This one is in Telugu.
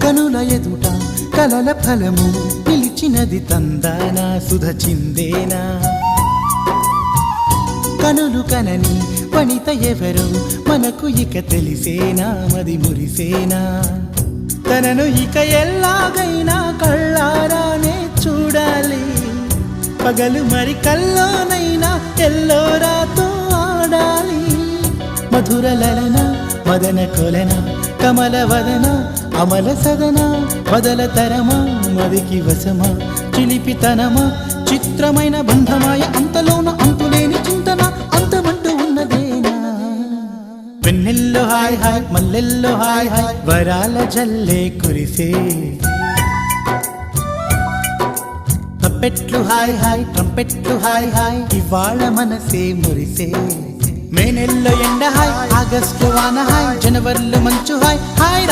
కనుల ఎదుట కలల ఫలము పిలిచినది తందానా సుధ చిందేనా కనులు కనని వనిత ఎవరు మనకు ఇక తెలిసేనా మది మురిసేనా తనను ఇక ఎల్లాగైనా కళ్ళారానే చూడాలి పగలు మరి కల్లోనైనా ఎల్లోరాతో ఆడాలి మధుర లలన మదన కొలన కమల వదన అమల సదన బదల తరమా మదికి వశమా చిలిపితనమా చిత్రమైన బంధమాయ అంతలోన అంతులేని చింతన అంతమంటూ ఉన్నదేనా వెన్నెల్లో హాయ్ హాయ్ మల్లెల్లో హాయ్ హాయ్ వరాల జల్లే కురిసే తప్పెట్లు హాయ్ హాయ్ ట్రంపెట్లు హాయ్ హాయ్ ఇవాళ మనసే మురిసే మే నెల్లో ఎండ హాయ్ ఆగస్టు వాన హాయ్ జనవరిలో మంచు హాయ్ హాయ్